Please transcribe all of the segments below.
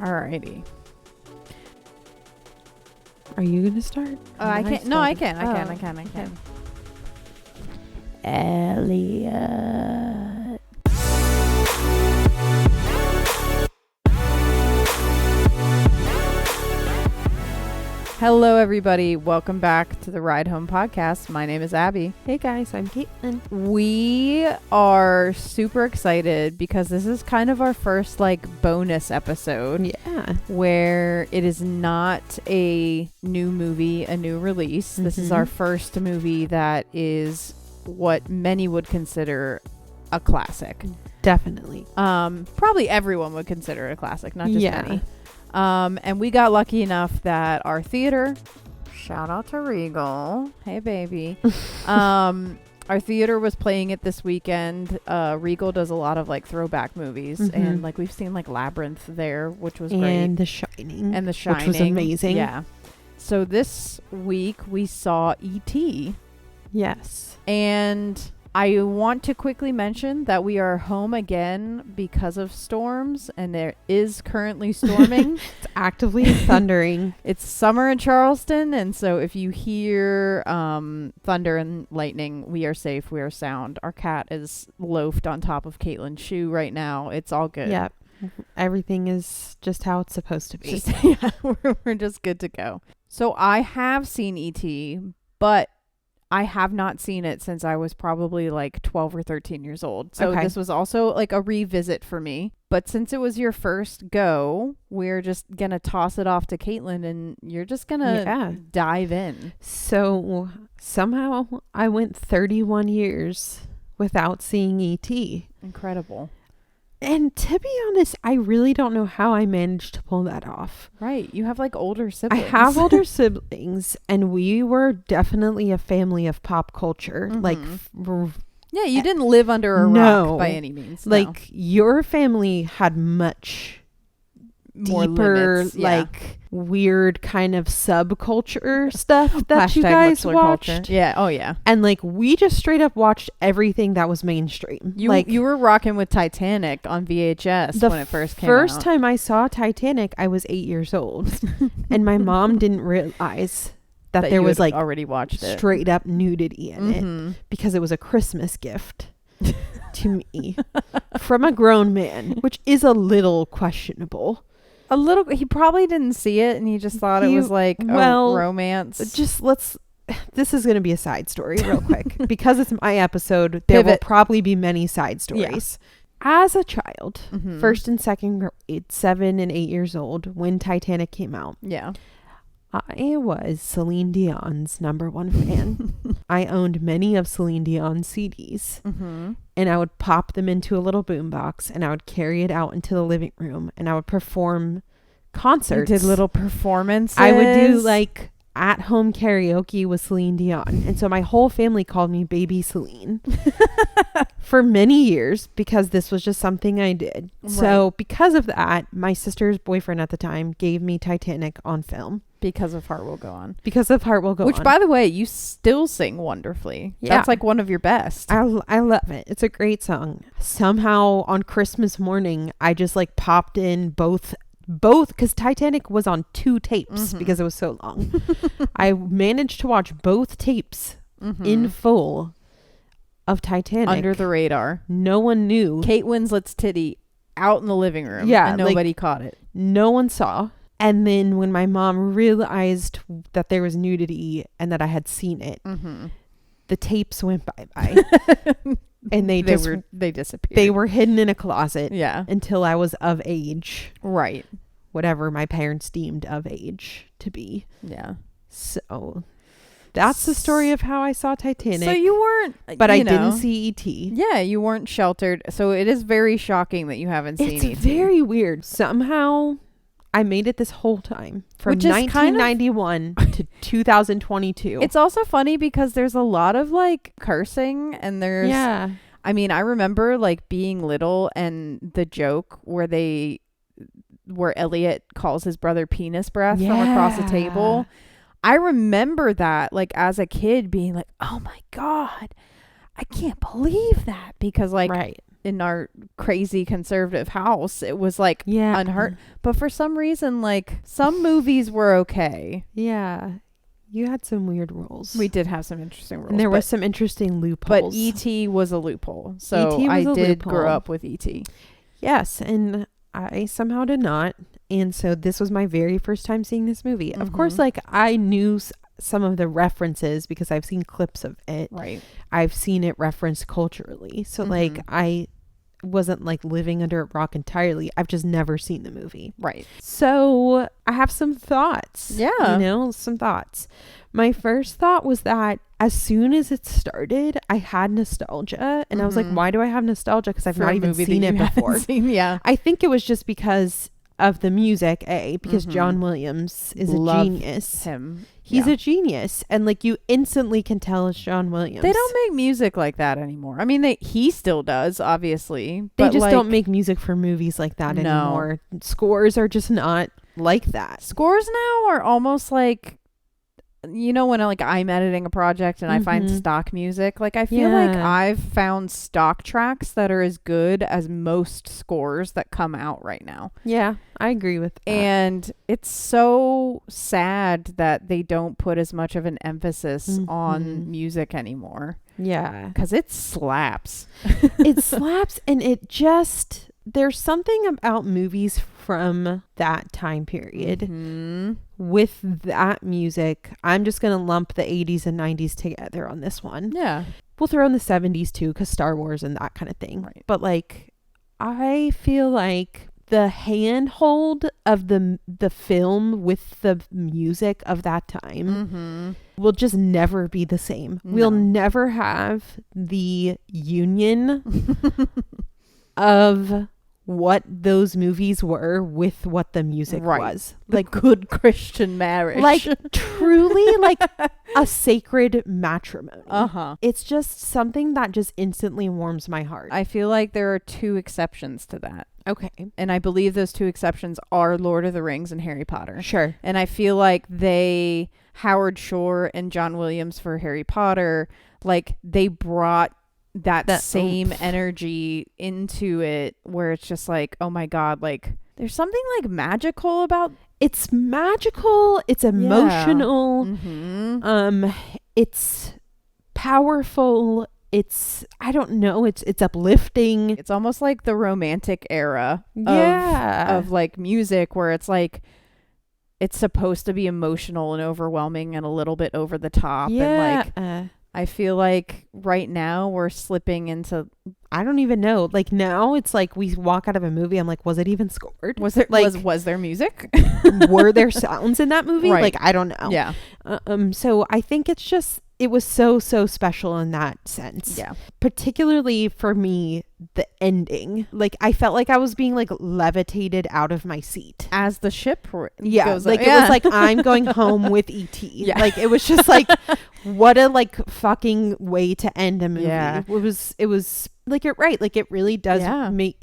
Alrighty. Are you gonna start? I can't. No, I can. I can. Elliot. Hello, everybody. Welcome back to the Ride Home podcast. My name is Abby. Hey guys, I'm Caitlin. We are super excited because this is kind of our first bonus episode. Yeah. Where it is not a new movie, a new release. This is our first movie that is what many would consider a classic. Definitely. Probably everyone would consider it a classic, not just many. And we got lucky enough that our theater, shout out to Regal, hey baby, our theater was playing it this weekend. Regal does a lot of throwback movies, and we've seen Labyrinth there, which was great, and The Shining, which was amazing. Yeah. So this week we saw E.T. Yes. And I want to quickly mention that we are home again because of storms, and there is currently storming. It's actively thundering. It's summer in Charleston, and so if you hear thunder and lightning, we are safe, we are sound. Our cat is loafed on top of Caitlin's shoe right now. It's all good. Yep. Everything is just how it's supposed to be. We're just good to go. So I have seen E.T., but I have not seen it since I was probably 12 or 13 years old. So this was also a revisit for me. But since it was your first go, we're just going to toss it off to Caitlin, and you're just going to dive in. So somehow I went 31 years without seeing E.T. Incredible. And to be honest, I really don't know how I managed to pull that off. Right. You have older siblings. I have older siblings, and we were definitely a family of pop culture. Yeah, you didn't live under a rock by any means. No. Your family had much more deeper, limits, weird kind of subculture stuff that you guys watched. Culture. Yeah. Oh, yeah. And we just straight up watched everything that was mainstream. You were rocking with Titanic on VHS when it first came out. The first time I saw Titanic, I was 8 years old, and my mom didn't realize that there was already watched it. Straight up nudity in it, because it was a Christmas gift to me from a grown man, which is a little questionable. A little. He probably didn't see it, and he just thought it was a romance. This is going to be a side story real quick because it's my episode. There will probably be many side stories. Yeah. As a child, first and second grade, 7 and 8 years old, when Titanic came out. Yeah. I was Celine Dion's #1 fan. I owned many of Celine Dion's CDs, and I would pop them into a little boombox, and I would carry it out into the living room, and I would perform concerts. You did little performances. I would do at-home karaoke with Celine Dion, and so my whole family called me Baby Celine for many years because this was just something I did. Right. So because of that, my sister's boyfriend at the time gave me Titanic on film. Because of Heart Will Go On. Which, by the way, you still sing wonderfully. Yeah. That's one of your best. I love it. It's a great song. Somehow on Christmas morning, I just popped in both because Titanic was on 2 tapes because it was so long. I managed to watch both tapes in full of Titanic. Under the radar. No one knew. Kate Winslet's titty out in the living room. Yeah. And nobody caught it. No one saw. And then when my mom realized that there was nudity and that I had seen it, the tapes went bye-bye. And they disappeared. They were hidden in a closet until I was of age. Right. Whatever my parents deemed of age to be. Yeah. So that's the story of how I saw Titanic. So you weren't... But I didn't see E.T. Yeah, you weren't sheltered. So it is very shocking that you haven't seen E.T. It's very weird. Somehow... I made it this whole time from 1991 to 2022. It's also funny because there's a lot of cursing, and there's I mean, I remember being little and the joke where Elliot calls his brother penis breath from across the table. I remember that as a kid being oh my God, I can't believe that, because in our crazy conservative house. It was like unheard. But for some reason, like some movies were okay. Yeah. You had some weird rules. We did have some interesting rules. And there were some interesting loopholes. But E.T. was a loophole. So I did grow up with E.T. Yes. And I somehow did not. And so this was my very first time seeing this movie. Of course, like I knew some of the references because I've seen clips of it. Right. I've seen it referenced culturally. So like I wasn't like living under a rock entirely. I've just never seen the movie. Right. So I have some thoughts. Yeah. You know, some thoughts. My first thought was that as soon as it started, I had nostalgia. And I was like, why do I have nostalgia? Because I've not even seen it before. Yeah. I think it was just because of the music, because John Williams is a genius. He's a genius. And like you instantly can tell it's John Williams. They don't make music like that anymore. I mean, he still does, obviously. They just don't make music for movies like that anymore. Scores are just not like that. Scores now are almost like, you know, when like I'm editing a project and I find stock music, like I feel like I've found stock tracks that are as good as most scores that come out right now. Yeah, I agree with that. And it's so sad that they don't put as much of an emphasis on music anymore. Yeah, because it slaps. It slaps, and it just, there's something about movies from that time period with that music. I'm just going to lump the 80s and 90s together on this one. Yeah. We'll throw in the 70s too, because Star Wars and that kind of thing. Right. But like, I feel like the handhold of the film with the music of that time will just never be the same. No. We'll never have the union of what those movies were with what the music was. Like good Christian marriage. Like truly like a sacred matrimony. It's just something that just instantly warms my heart. I feel like there are two exceptions to that. Okay. And I believe those two exceptions are Lord of the Rings and Harry Potter. Sure. And I feel like Howard Shore and John Williams for Harry Potter, like they brought that same energy into it, where it's just like, oh my God, like there's something like magical about. It's magical. It's emotional. It's powerful. It's, I don't know, it's uplifting. It's almost like the romantic era of like music, where it's like it's supposed to be emotional and overwhelming and a little bit over the top. And like I feel like right now we're slipping into, I don't even know. Like now it's like we walk out of a movie, I'm like, was it even scored? Was there like was there music? Were there sounds in that movie? Right. Like I don't know. Yeah. So I think it's just, it was so special in that sense. Yeah. Particularly for me, the ending. Like I felt like I was being like levitated out of my seat as the ship goes like it was like I'm going home with E.T. Yeah. Like it was just like what a like fucking way to end a movie. Yeah. It was like, you're right, like it really does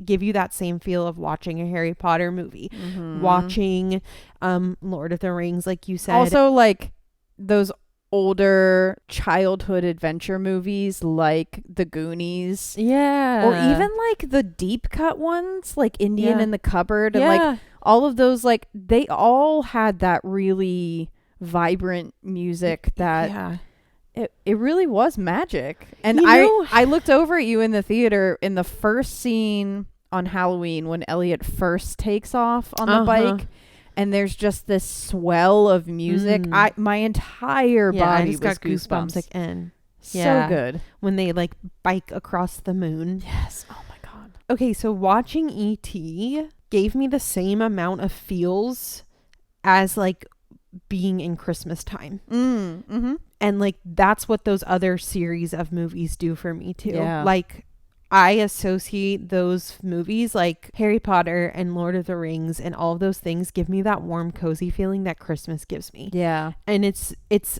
give you that same feel of watching a Harry Potter movie, watching Lord of the Rings, like you said. Also like those older childhood adventure movies like The Goonies, or even like the deep cut ones like Indian in the Cupboard, and like all of those, like they all had that really vibrant music that it really was magic. And I looked over at you in the theater in the first scene on Halloween when Elliot first takes off on the bike. And there's just this swell of music. My entire body was got goosebumps again. So good. When they like bike across the moon. Yes. Oh my God. Okay, so watching E.T. gave me the same amount of feels as like being in Christmas time. And like that's what those other series of movies do for me too. Yeah. Like I associate those movies like Harry Potter and Lord of the Rings and all of those things give me that warm, cozy feeling that Christmas gives me. Yeah. And it's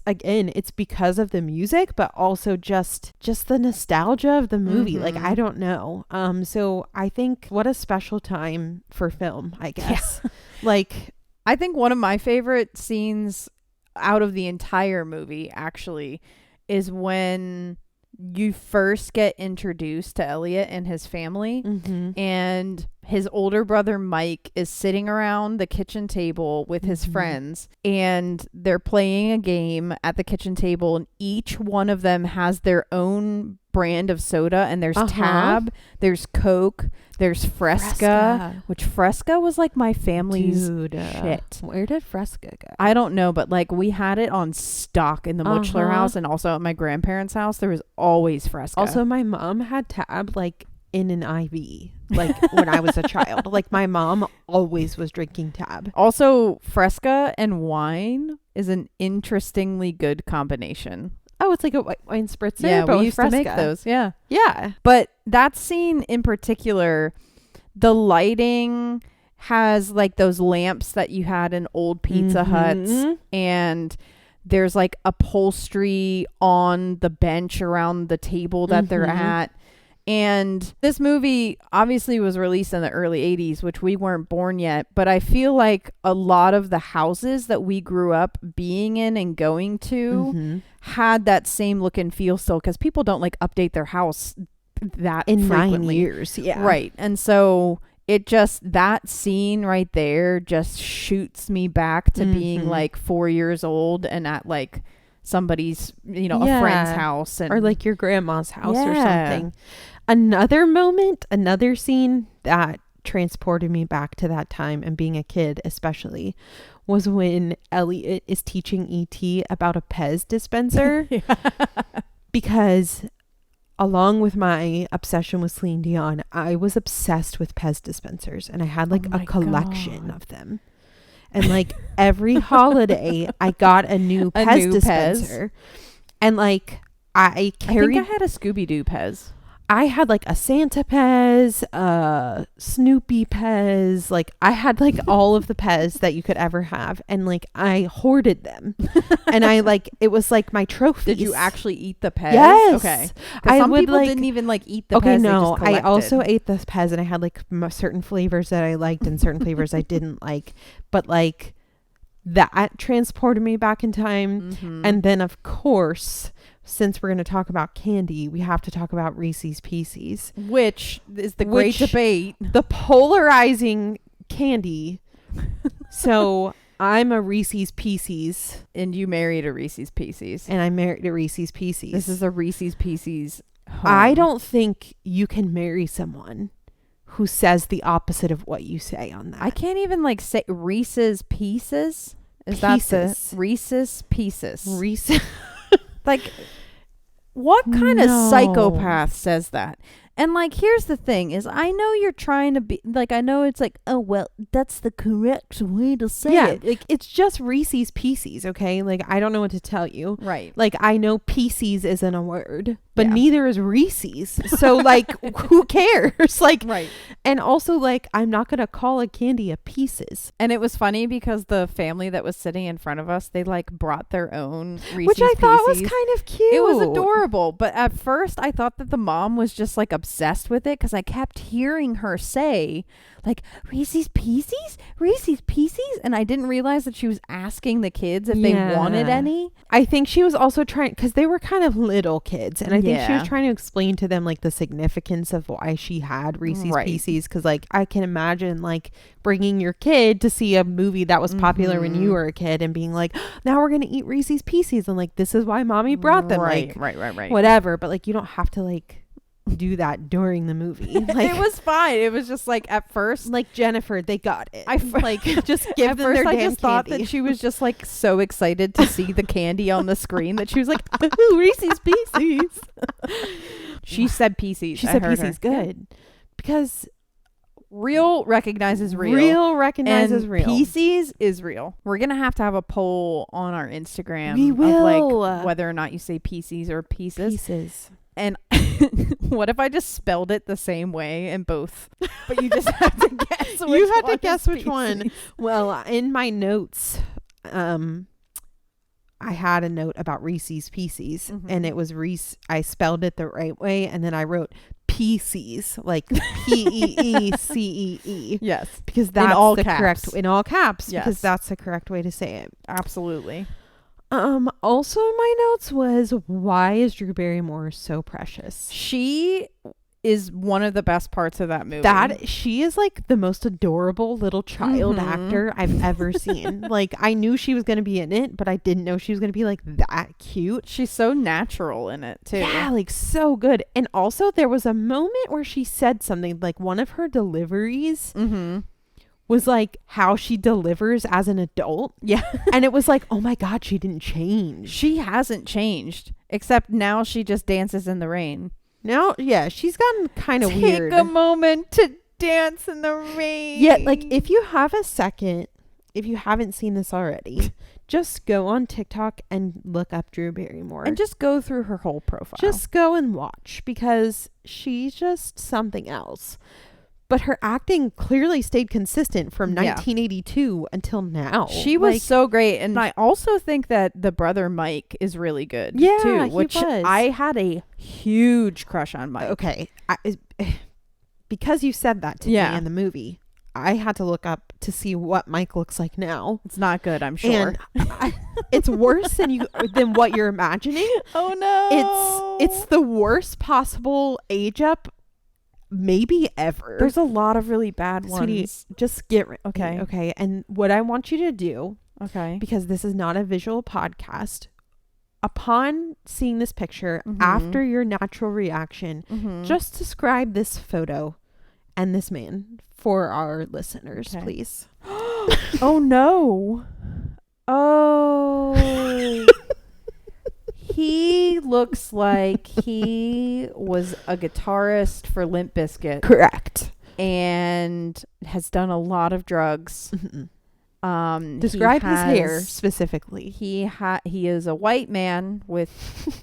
again, it's because of the music, but also just the nostalgia of the movie. Like, I don't know. So I think what a special time for film, I guess. Yeah. Like, I think one of my favorite scenes out of the entire movie actually is when you first get introduced to Elliot and his family, and his older brother Mike is sitting around the kitchen table with his friends, and they're playing a game at the kitchen table, and each one of them has their own brand of soda, and there's Tab, there's Coke, there's Fresca, which Fresca was like my family's shit. Where did Fresca go? I don't know, but like we had it on stock in the Muchler house, and also at my grandparents' house there was always Fresca. Also, my mom had Tab like in an IV, like when I was a child. Like my mom always was drinking Tab. Also, Fresca and wine is an interestingly good combination. Oh, it's like a white wine spritzer. Yeah, but we used to make those. Yeah. Yeah. But that scene in particular, the lighting has like those lamps that you had in old Pizza Huts, and there's like upholstery on the bench around the table that they're at. And this movie obviously was released in the early 80s, which we weren't born yet. But I feel like a lot of the houses that we grew up being in and going to had that same look and feel still, because people don't like update their house that in frequently. 9 years. Yeah. Right. And so it just, that scene right there just shoots me back to being like 4 years old and at like somebody's, you know, a friend's house, and or like your grandma's house or something. Another moment, another scene that transported me back to that time and being a kid especially was when Elliot is teaching E.T. about a Pez dispenser. Because along with my obsession with Celine Dion, I was obsessed with Pez dispensers, and I had like a collection of them. And like every holiday I got a new Pez dispenser. And like I carried, I think I had a Scooby-Doo Pez. I had like a Santa Pez, Snoopy Pez. Like I had like all of the Pez that you could ever have, and like I hoarded them. And I like, it was like my trophy. Did you actually eat the Pez? Yes. Okay. Some people didn't even like eat the Pez. Okay, They no, just I collected. also ate the Pez, and I had like certain flavors that I liked and certain flavors I didn't like. But like that transported me back in time. And then of course, since we're going to talk about candy, we have to talk about Reese's Pieces, which is the great debate, the polarizing candy. So I'm a Reese's Pieces, and you married a Reese's Pieces, and I married a Reese's Pieces. This is a Reese's Pieces home. I don't think you can marry someone who says the opposite of what you say on that. I can't even like say Reese's Pieces. Is that the Reese's Pieces? Reese's. Like, what kind of psychopath says that? And like, here's the thing is, I know you're trying to be like, I know it's like, oh, well, that's the correct way to say it. Like, it's just Reese's Pieces. Okay. Like, I don't know what to tell you. Right. Like, I know Pieces isn't a word, but neither is Reese's. So like, who cares? Like, right. And also like, I'm not going to call a candy a Pieces. And it was funny because the family that was sitting in front of us, they like brought their own Reese's Which I thought Pieces. was kind of cute. It was adorable. But at first I thought that the mom was just like obsessed with it, because I kept hearing her say like, Reese's Pieces, Reese's Pieces, and I didn't realize that she was asking the kids if they wanted any. I think she was also trying, because they were kind of little kids, and I think she was trying to explain to them like the significance of why she had Reese's Pieces, because like I can imagine like bringing your kid to see a movie that was popular when you were a kid and being like, now we're gonna eat Reese's Pieces, and like this is why mommy brought them. Right. Whatever, but like you don't have to like do that during the movie. Like, it was fine. It was just like at first, like, Jennifer, they got it. like just give them their damn candy. I just thought that she was just like so excited to see the candy on the screen that she was like, ooh, Reese's Pieces. She said Pieces. She said Pieces. Good. Because real recognizes real. Real recognizes real. Pieces is real. We're gonna have to have a poll on our Instagram. We will. Of like whether or not you say Pieces or Pieces. Pieces. And what if I just spelled it the same way in both? But you just have to guess which You had one to guess is which one. Well, in my notes, I had a note about Reese's Pieces, and it was Reese. I spelled it the right way, and then I wrote Pieces, like Peecee. Yes, because that's in all the caps. correct in all caps. Yes. Because that's the correct way to say it. Absolutely. Also in my notes was, why is Drew Barrymore so precious? She is one of the best parts of that movie. That she is like the most adorable little child actor I've ever seen. Like, I knew she was going to be in it, but I didn't know she was going to be like that cute. She's so natural in it too. Yeah, like so good. And also there was a moment where she said something, like one of her deliveries was like how she delivers as an adult. Yeah. And it was like, oh my God, she didn't change. She hasn't changed, except now she just dances in the rain. Now, yeah, she's gotten kind of weird. Take a moment to dance in the rain. Yeah, like if you have a second, if you haven't seen this already, just go on TikTok and look up Drew Barrymore. And just go through her whole profile. Just go and watch, because she's just something else. But her acting clearly stayed consistent from 1982 until now. She was so great. And I also think that the brother Mike is really good too. Which he was. I had a huge crush on Mike. Okay. Because you said that to me in the movie, I had to look up to see what Mike looks like now. It's not good, I'm sure. And it's worse than what you're imagining. Oh no. It's the worst possible age up maybe ever. There's a lot of really bad ones. Sweetie, just get okay. And what I want you to do, okay, because this is not a visual podcast, upon seeing this picture, after your natural reaction, just describe this photo and this man for our listeners, please. Oh no. Oh. He looks like he was a guitarist for Limp Bizkit. Correct. And has done a lot of drugs. Describe his hair specifically. He is a white man with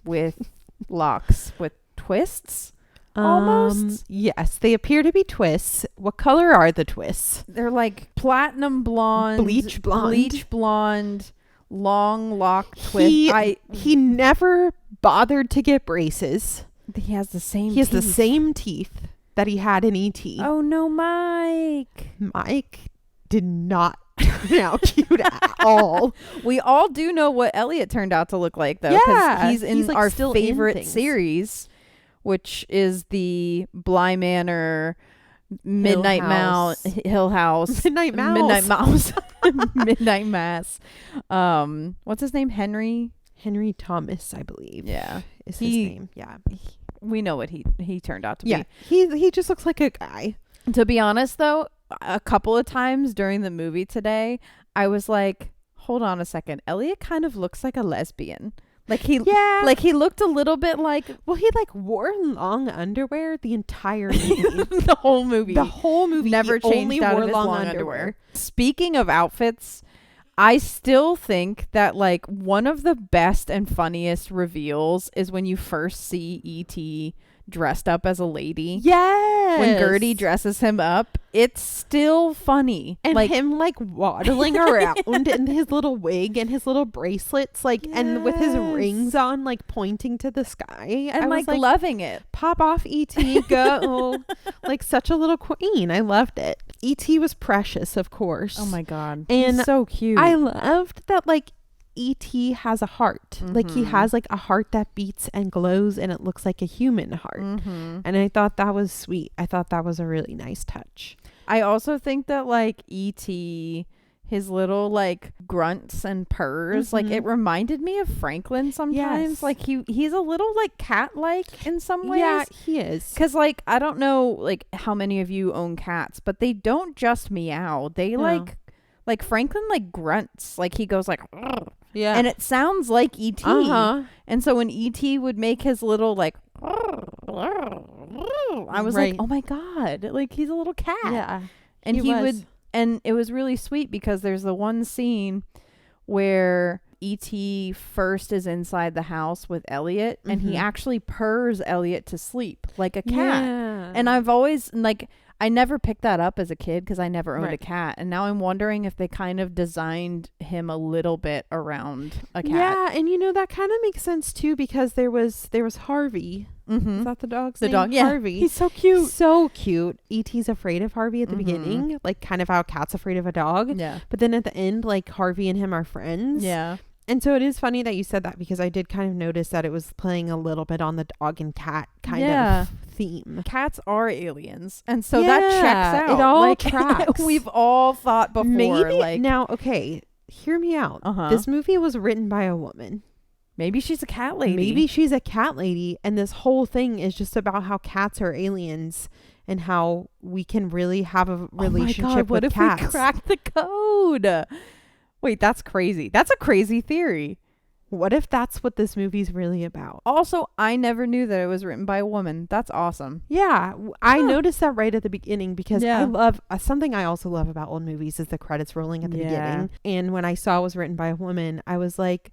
locks with twists. Almost. Yes, they appear to be twists. What color are the twists? They're like platinum blonde, bleach blonde, long lock twist. He never bothered to get braces. He has the same teeth that he had in E.T. Oh no, Mike. Mike did not turn out cute at all. We all do know what Elliot turned out to look like, though. Yeah, he's like our favorite series, which is the Bly Manor, Midnight Mouse, Hill House, Midnight Mouse, Midnight Mass. What's his name? Henry Thomas, I believe. Yeah, is his name. Yeah, we know what he turned out to be. He just looks like a guy. To be honest, though, a couple of times during the movie today, I was like, hold on a second, Elliot kind of looks like a lesbian. Like he looked a little bit like, well, he like wore long underwear the entire movie. The whole movie never changed. Only out wore of his long underwear. Speaking of outfits, I still think that like one of the best and funniest reveals is when you first see E.T. dressed up as a lady. Yes. When Gertie dresses him up, it's still funny. And like him like waddling around in his little wig and his little bracelets, like, and with his rings on, like pointing to the sky. And I was like loving it. Pop off, E.T. Go. Like such a little queen. I loved it. E.T. was precious, of course. Oh my God. And he's so cute. I loved that like E.T. has a heart. Like he has like a heart that beats and glows, and it looks like a human heart. And I thought that was sweet. I thought that was a really nice touch. I also think that like E.T., his little like grunts and purrs, like it reminded me of Franklin sometimes. Yes. Like he's a little like cat-like in some ways. Yeah, he is. Because like I don't know like how many of you own cats, but they don't just meow. They like Franklin like grunts. Like he goes like, "Ugh." Yeah, and it sounds like E.T. And so when E.T. would make his little like, I was like, oh my God, like he's a little cat. Yeah, and he would, and it was really sweet because there's the one scene where E.T. first is inside the house with Elliot, and he actually purrs Elliot to sleep like a cat. Yeah. And I've always like, I never picked that up as a kid because I never owned a cat. And now I'm wondering if they kind of designed him a little bit around a cat. Yeah, and you know, that kind of makes sense too, because there was Harvey. Is that the dog's name? Dog, yeah. Harvey. He's so cute. So cute. E.T.'s afraid of Harvey at the beginning, like kind of how a cat's afraid of a dog. Yeah. But then at the end, like Harvey and him are friends. Yeah. And so it is funny that you said that, because I did kind of notice that it was playing a little bit on the dog and cat kind of theme. Cats are aliens. And so that checks out. It all tracks. We've all thought before. Maybe, now, okay, hear me out. This movie was written by a woman. Maybe she's a cat lady. Maybe she's a cat lady. And this whole thing is just about how cats are aliens and how we can really have a relationship with cats. What if we crack the code? Wait, that's crazy. That's a crazy theory. What if that's what this movie's really about? Also, I never knew that it was written by a woman. That's awesome. Yeah, I noticed that right at the beginning, because I love something I also love about old movies is the credits rolling at the beginning. And when I saw it was written by a woman, I was like,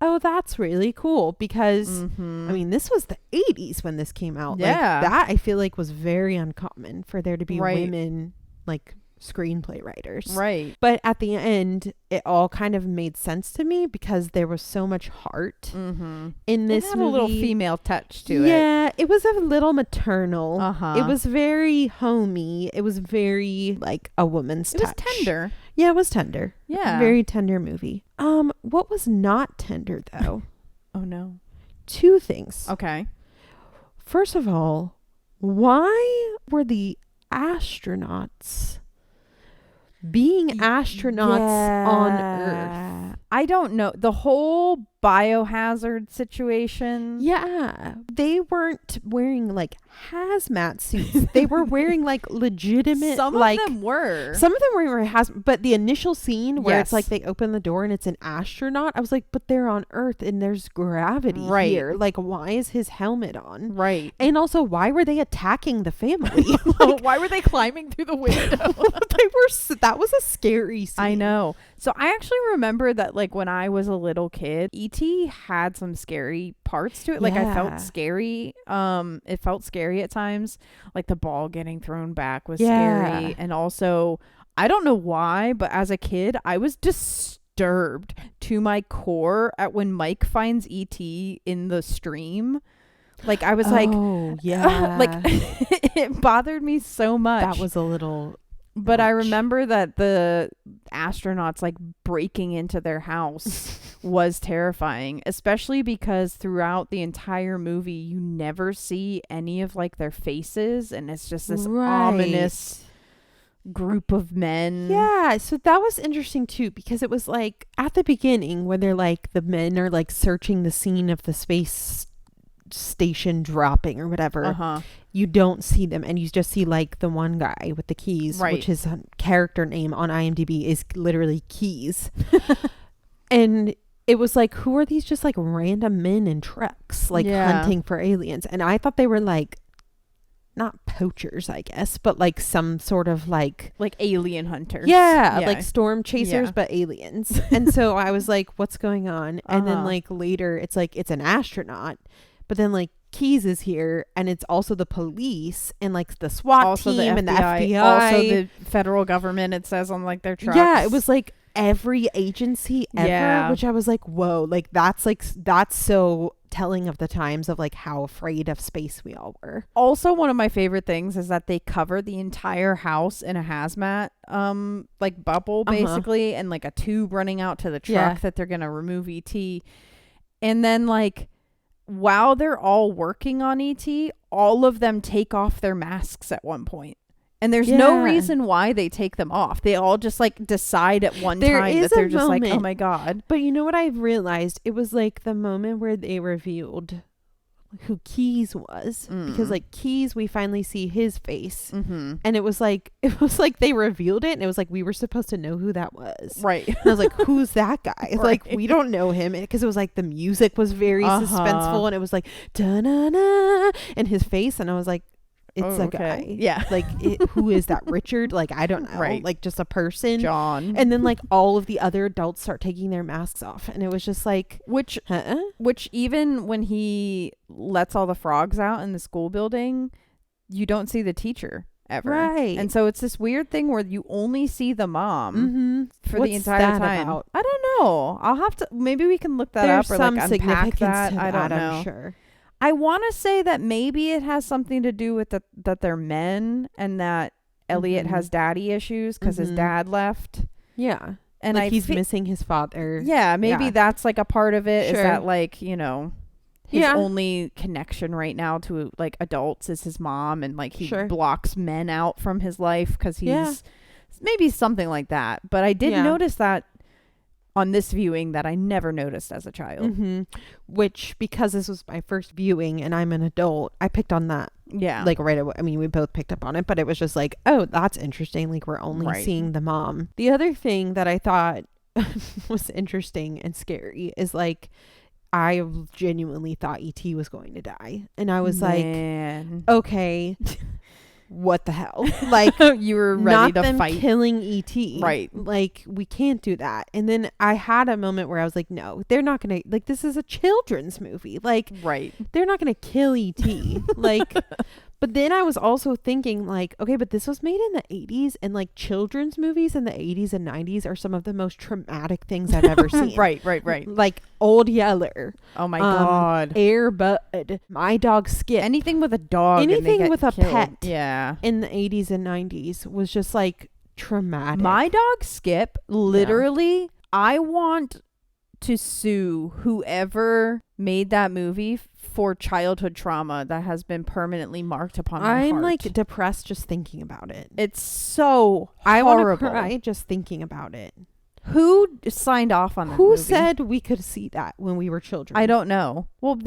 oh, that's really cool, because I mean, this was the 80s when this came out. Like, that I feel like was very uncommon for there to be women like screenplay writers. Right. But at the end, it all kind of made sense to me, because there was so much heart in this movie. It had a little female touch to it. Yeah, it was a little maternal. It was very homey. It was very like a woman's touch. It was tender. Yeah, it was tender. Yeah. Very tender movie. What was not tender though? Oh no. 2 things. Okay. First of all, why were the astronauts being astronauts on Earth? I don't know. The whole biohazard situation. Yeah. They weren't wearing like hazmat suits. They were wearing like legitimate. Some of them were. Some of them were wearing hazmat. But the initial scene where it's like they open the door and it's an astronaut, I was like, but they're on Earth and there's gravity here. Like, why is his helmet on? Right. And also, why were they attacking the family? Like, why were they climbing through the window? That was a scary scene. I know. So I actually remember that, like, when I was a little kid, E.T. had some scary parts to it. Like, I felt scary. It felt scary at times. Like, the ball getting thrown back was scary. And also, I don't know why, but as a kid, I was disturbed to my core at when Mike finds E.T. in the stream. Like, I was like, like, it bothered me so much. That was a little... But I remember that the astronauts like breaking into their house was terrifying, especially because throughout the entire movie, you never see any of like their faces. And it's just this ominous group of men. Yeah. So that was interesting too, because it was like at the beginning when they're like the men are like searching the scene of the space station dropping or whatever, you don't see them, and you just see like the one guy with the keys, which his character name on IMDb is literally Keys. And it was like, who are these just like random men in trucks like hunting for aliens? And I thought they were like not poachers, I guess, but like some sort of like alien hunters. Like storm chasers, but aliens. And so I was like, what's going on? And then like later it's like it's an astronaut. But then like Keys is here, and it's also the police and like the SWAT team and the FBI. Also the federal government, it says on like their trucks. Yeah, it was like every agency ever, which I was like, whoa, like that's so telling of the times of like how afraid of space we all were. Also, one of my favorite things is that they cover the entire house in a hazmat like bubble basically, and like a tube running out to the truck that they're gonna remove ET. And then like while they're all working on ET, all of them take off their masks at one point. And there's no reason why they take them off. They all just like decide at one time that they're just like, oh my God. But you know what I've realized? It was like the moment where they revealed who Keys was, because like Keys, we finally see his face, and it was like they revealed it, and it was like we were supposed to know who that was, right? And I was like, who's that guy? Like, we don't know him, because it was like the music was very suspenseful, and it was like da-na-na, and his face, and I was like, it's a guy. Yeah. Like, who is that? Richard? Like, I don't know. Right. Like, just a person. John. And then, like, all of the other adults start taking their masks off. And it was just like... Which even when he lets all the frogs out in the school building, you don't see the teacher ever. Right. And so it's this weird thing where you only see the mom for the entire time. About? I don't know. I'll have to... Maybe we can look that There's up or some like unpack that. To I don't know. I'm sure. I want to say that maybe it has something to do with that they're men, and that Elliot has daddy issues because his dad left. Yeah. And like he's missing his father. Yeah, maybe that's like a part of it. Sure. Is that like, you know, his only connection right now to like adults is his mom, and like he blocks men out from his life because he's maybe something like that. But I did notice that on this viewing that I never noticed as a child. Mm-hmm. Which, because this was my first viewing and I'm an adult, I picked on that. Yeah. Like right away. I mean, we both picked up on it, but it was just like, oh, that's interesting. Like we're only seeing the mom. The other thing that I thought was interesting and scary is like, I genuinely thought E.T. was going to die. And I was like, okay, what the hell? Like, you were ready to fight. Killing E.T. Right. Like, we can't do that. And then I had a moment where I was like, no, they're not going to, like, this is a children's movie. Like, they're not going to kill E.T. Like, but then I was also thinking like, okay, but this was made in the 80s, and like children's movies in the 80s and 90s are some of the most traumatic things I've ever seen. Right. Like Old Yeller. Oh my God. Air Bud. My Dog Skip. Anything with a dog. Anything with a pet. Yeah. In the 80s and 90s was just like traumatic. My Dog Skip, literally, I want to sue whoever made that movie for childhood trauma that has been permanently marked upon my heart. I'm like depressed just thinking about it. It's so horrible. I want to cry just thinking about it. Who signed off on that Who movie? said we could see that when we were children? I don't know. Well,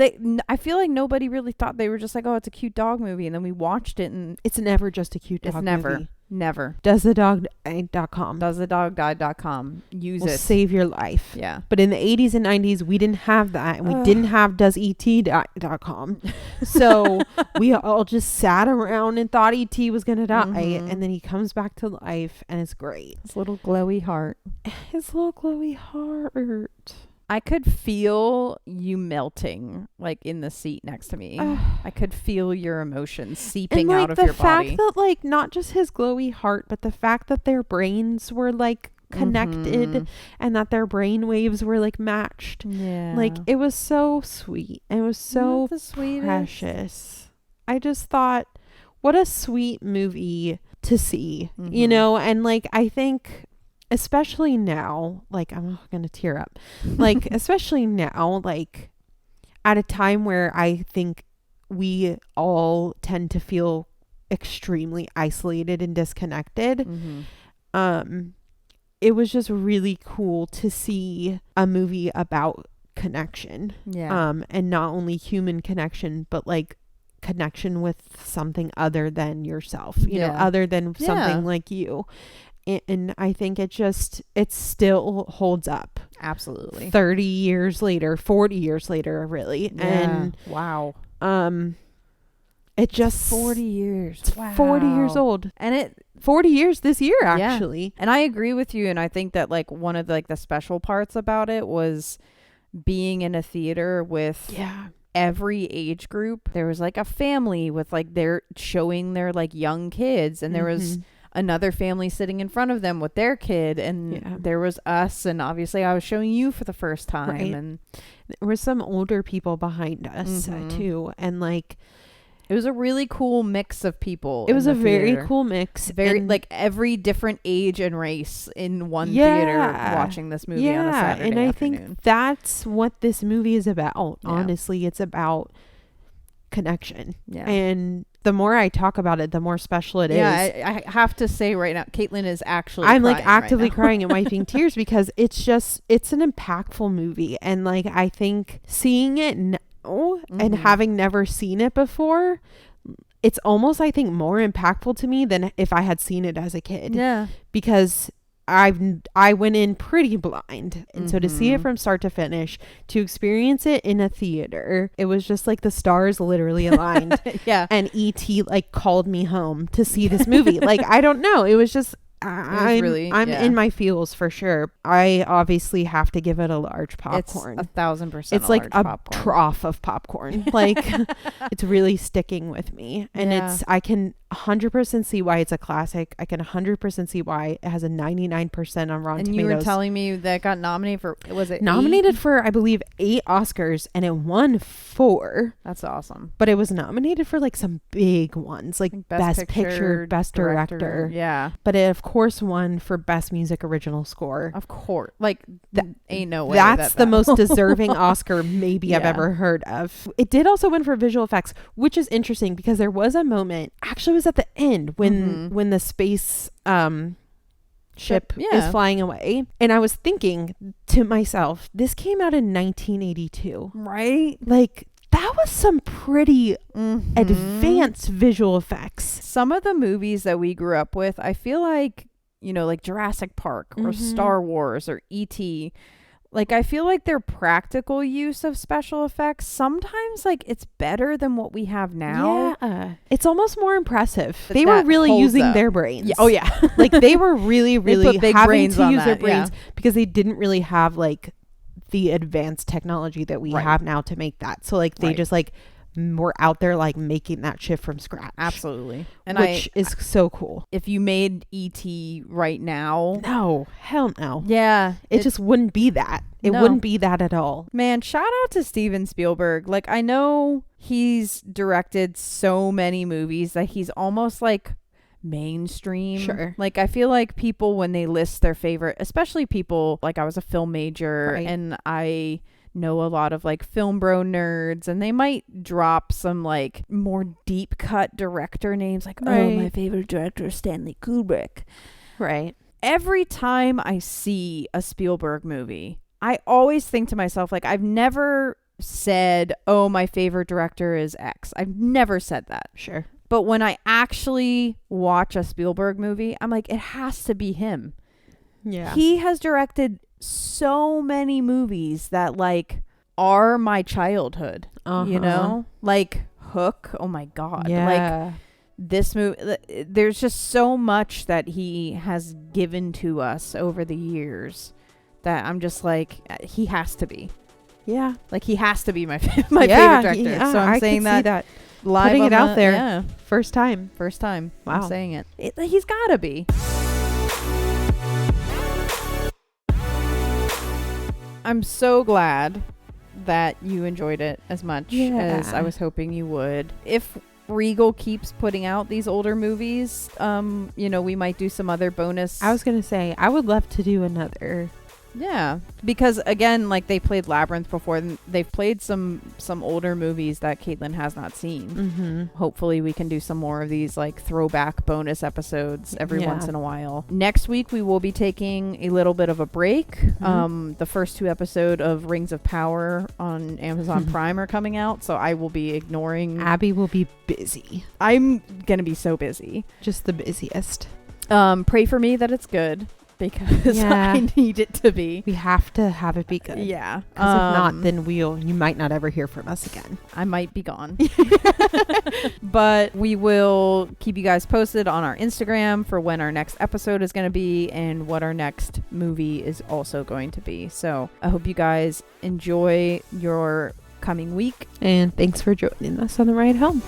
I feel like nobody really thought. They were just like, oh, it's a cute dog movie. And then we watched it, and it's never just a cute dog movie. Never. DoesTheDogDie.com. DoesTheDogDie.com. Use it. Save your life. Yeah. But in the 80s and 90s, we didn't have that. And we didn't have DoesET.com. So we all just sat around and thought E.T. was going to die. Mm-hmm. And then he comes back to life, and it's great. His little glowy heart. His little glowy heart. I could feel you melting, like, in the seat next to me. I could feel your emotions seeping out of your body. The fact that, like, not just his glowy heart, but the fact that their brains were, like, connected and that their brain waves were, like, matched. Yeah. Like, it was so sweet. It was so precious. I just thought, what a sweet movie to see, you know? And, like, I think... especially now, like, I'm gonna tear up, like, especially now, like, at a time where I think we all tend to feel extremely isolated and disconnected. It was just really cool to see a movie about connection. And not only human connection, but like connection with something other than yourself, you know, other than something like you. And I think it still holds up. Absolutely. 30 years later, 40 years later, really. Yeah. And wow. It just 40 years. Wow. 40 years old. And 40 years this year, actually. Yeah. And I agree with you. And I think that like one of the, like the special parts about it was being in a theater with every age group. There was like a family with like they're showing their like young kids, and there was another family sitting in front of them with their kid, and there was us, and obviously I was showing you for the first time, and there were some older people behind us too, and like it was a really cool mix of people. It was a very cool mix, very like every different age and race in one theater watching this movie on a Saturday and I afternoon. think that's what this movie is about. Honestly, it's about connection, and the more I talk about it, the more special it is. I have to say right now, Caitlin is actually I'm like actively crying and wiping tears because it's an impactful movie. And like, I think seeing it now and having never seen it before, it's almost, I think, more impactful to me than if I had seen it as a kid. Yeah. Because I went in pretty blind, and so to see it from start to finish, to experience it in a theater, it was just like the stars literally aligned. And E.T. like called me home to see this movie. Like, I don't know, it was just I'm in my feels for sure. I obviously have to give it a large popcorn. It's 1,000%. It's like a trough of popcorn. Like, it's really sticking with me, and I can 100% see why it's a classic. I can 100% see why it has a 99% on Rotten Tomatoes. And you were telling me that it got nominated for, was it nominated 8? For, I believe, 8 Oscars, and it won 4. That's awesome. But it was nominated for like some big ones, like Best Picture, Best Director. Yeah. But it, of course won for Best Music Original Score. Of course. Like, ain't no way. That's the most deserving Oscar maybe I've ever heard of. It did also win for visual effects, which is interesting because there was a moment, actually it was at the end when the space ship is flying away. And I was thinking to myself, this came out in 1982. Right? Like, that was some pretty advanced visual effects. Some of the movies that we grew up with, I feel like, you know, like Jurassic Park or Star Wars or E.T., like, I feel like their practical use of special effects, sometimes, like, it's better than what we have now. Yeah. It's almost more impressive. They were really using their brains. Yeah. Oh, yeah. Like, they were really, really having to use their brains yeah. because they didn't really have, like, the advanced technology that we have now to make that. So, like, they just, like, were out there, like, making that shit from scratch. Absolutely. And which is so cool. If you made E.T. right now. No. Hell no. Yeah. It just wouldn't be that. It wouldn't be that at all. Man, shout out to Steven Spielberg. Like, I know he's directed so many movies that he's almost, like, mainstream. Sure. Like, I feel like people, when they list their favorite, especially people, like, I was a film major and I know a lot of, like, film bro nerds, and they might drop some, like, more deep cut director names, like, oh, my favorite director is Stanley Kubrick. Right. Every time I see a Spielberg movie, I always think to myself, like, I've never said, oh, my favorite director is X. I've never said that. Sure. But when I actually watch a Spielberg movie, I'm like, it has to be him. Yeah. He has directed so many movies that, like, are my childhood. You know? Like Hook. Oh my God. Yeah. Like, this movie, there's just so much that he has given to us over the years that I'm just like, he has to be. Yeah. Like, he has to be my favorite director. Yeah, so I'm saying that live, putting it out there. Yeah. First time. Wow. I'm saying it. He's gotta be. I'm so glad that you enjoyed it as much as I was hoping you would. If Regal keeps putting out these older movies, you know, we might do some other bonus. I was gonna say, I would love to do another. Yeah, because again, like, they played Labyrinth before, and they've played some older movies that Caitlin has not seen. Hopefully we can do some more of these, like, throwback bonus episodes every once in a while. Next week we will be taking a little bit of a break. The first 2 episodes of Rings of Power on Amazon Prime are coming out, so I will be ignoring. Abby will be busy. I'm gonna be so busy, just the busiest. Pray for me that it's good, because I need it to be. We have to have it be good. Yeah. Because if not, then you might not ever hear from us again. I might be gone. But we will keep you guys posted on our Instagram for when our next episode is going to be and what our next movie is also going to be. So I hope you guys enjoy your coming week. And thanks for joining us on the ride home.